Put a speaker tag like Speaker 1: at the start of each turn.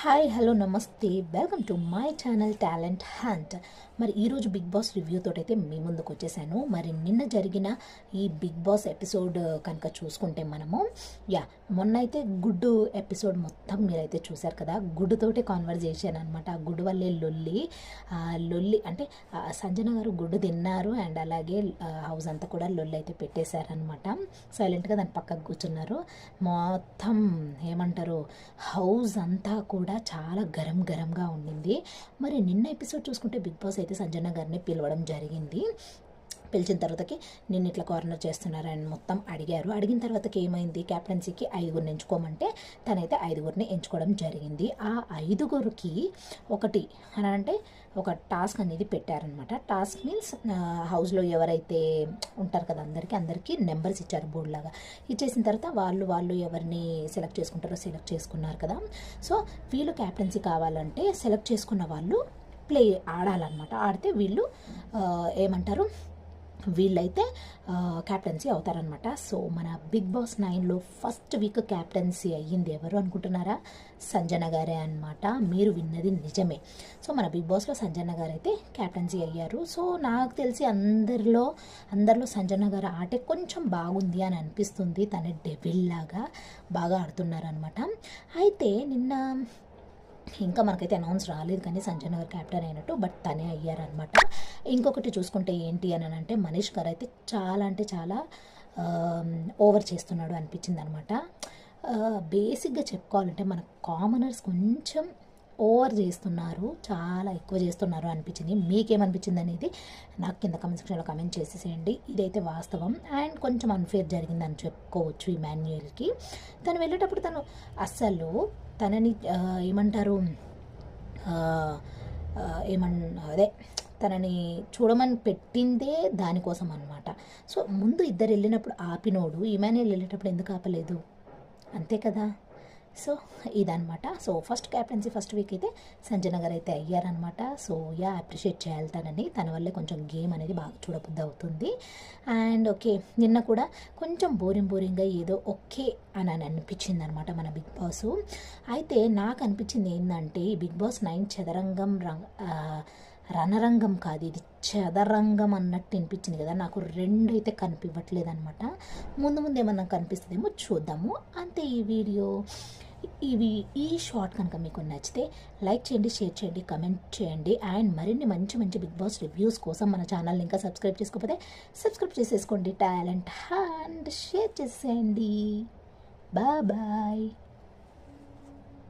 Speaker 1: Hi hello నమస్తే welcome to my channel talent hunt. మరి ఈరోజు బిగ్ బాస్ రివ్యూతో అయితే మీ ముందుకు వచ్చేసాను. మరి నిన్న జరిగిన ఈ బిగ్ బాస్ ఎపిసోడ్ కనుక చూసుకుంటే మనము మొన్న అయితే గుడ్డు ఎపిసోడ్ మొత్తం మీరైతే చూశారు కదా. గుడ్డుతోటే కాన్వర్జేషన్ అనమాట. ఆ గుడ్డు వల్లే లొల్లి అంటే సంజన గారు గుడ్డు తిన్నారు అండ్ అలాగే హౌస్ అంతా కూడా లొల్లి అయితే పెట్టేశారనమాట. సైలెంట్గా దాని పక్కకు కూర్చున్నారు. మొత్తం ఏమంటారు, హౌస్ అంతా కూడా చాలా గరంగా ఉండింది. మరి నిన్న ఎపిసోడ్ చూసుకుంటే బిగ్ బాస్ అయితే సంజన గారిని పిలవడం జరిగింది. పిలిచిన తర్వాతకి నిన్ను ఇట్లా కార్నర్ చేస్తున్నారు అని మొత్తం అడిగారు. అడిగిన తర్వాతకి ఏమైంది, క్యాప్టెన్సీకి 5గురిని ఎంచుకోమంటే తనైతే 5గురిని ఎంచుకోవడం జరిగింది. ఆ 5గురికి ఒకటి అని అంటే ఒక టాస్క్ అనేది పెట్టారనమాట. టాస్క్ మీన్స్ హౌస్లో ఎవరైతే ఉంటారు కదా అందరికీ నెంబర్స్ ఇచ్చారు బోర్డు లాగా. ఇచ్చేసిన తర్వాత వాళ్ళు ఎవరిని సెలెక్ట్ చేసుకుంటారో సెలెక్ట్ చేసుకున్నారు కదా. సో వీళ్ళు క్యాప్టెన్సీ కావాలంటే సెలెక్ట్ చేసుకున్న వాళ్ళు ప్లే ఆడాలన్నమాట. ఆడితే వీళ్ళు ఏమంటారు, వీళ్ళైతే క్యాప్టెన్సీ అవుతారనమాట. సో మన బిగ్ బాస్ 9లో ఫస్ట్ వీక్ క్యాప్టెన్సీ అయ్యింది ఎవరు అనుకుంటున్నారా? సంజన గారే అనమాట. మీరు విన్నది నిజమే. సో మన బిగ్ బాస్లో సంజన గారు అయితే క్యాప్టెన్సీ అయ్యారు. సో నాకు తెలిసి అందరిలో సంజన గారు ఆటే కొంచెం బాగుంది అని అనిపిస్తుంది. తన డెవిల్ లాగా బాగా ఆడుతున్నారనమాట. అయితే నిన్న ఇంకా మనకైతే అనౌన్స్ రాలేదు కానీ సంజన గారు క్యాప్టెన్ అయినట్టు, బట్ తనే అయ్యారనమాట. ఇంకొకటి చూసుకుంటే ఏంటి అని అంటే మనీష్ గారు అయితే చాలా ఓవర్ చేస్తున్నాడు అనిపించింది అనమాట. బేసిక్గా చెప్పుకోవాలంటే మన కామనర్స్ కొంచెం ఓవర్ చేస్తున్నారు, చాలా ఎక్కువ చేస్తున్నారు అనిపించింది. మీకేమనిపించింది అనేది నాకు కింద కామెంట్ సెక్షన్లో కామెంట్ చేసేసేయండి. ఇదైతే వాస్తవం అండ్ కొంచెం అన్ఫేర్ జరిగిందని చెప్పుకోవచ్చు. ఇమాన్యుయల్కి తను వెళ్ళేటప్పుడు తను అస్సలు తనని ఏమంటారు, అదే తనని చూడమని పెట్టిందే దానికోసం అనమాట. సో ముందు ఇద్దరు వెళ్ళినప్పుడు ఆపినోడు ఇమాన్యుయల్ వెళ్ళేటప్పుడు ఎందుకు ఆపలేదు, అంతే కదా. సో ఇదనమాట. So first captaincy first week అయితే సంజన గారు అయితే అయ్యారనమాట. సో అప్రిషియేట్ చేయాలి తనని. తన వల్లే కొంచెం గేమ్ అనేది బాగా చూడబుద్ధి అవుతుంది. అండ్ ఓకే, నిన్న కూడా కొంచెం బోరింగ్గా ఏదో ఓకే అని అనిపించింది అనమాట మన బిగ్ బాస్. అయితే నాకు అనిపించింది ఏంటంటే ఈ బిగ్ బాస్ 9 చదరంగం రణరంగం కాదు, ఇది చదరంగం అన్నట్టు అనిపించింది కదా. నాకు 2 అయితే కనిపించట్లేదు అనమాట. ముందు ఏమన్నా కనిపిస్తుందేమో చూద్దాము. అంతే ఈ వీడియో. ఈ షార్ట్ కనుక మీకు నచ్చితే లైక్ చేయండి, షేర్ చేయండి, కమెంట్ చేయండి. అండ్ మరిన్ని మంచి బిగ్ బాస్ రివ్యూస్ కోసం మన ఛానల్ని ఇంకా సబ్స్క్రైబ్ చేసుకోకపోతే సబ్స్క్రైబ్ చేసేసుకోండి. టాలెంట్ అండ్ షేర్ చేసేయండి. బాయ్.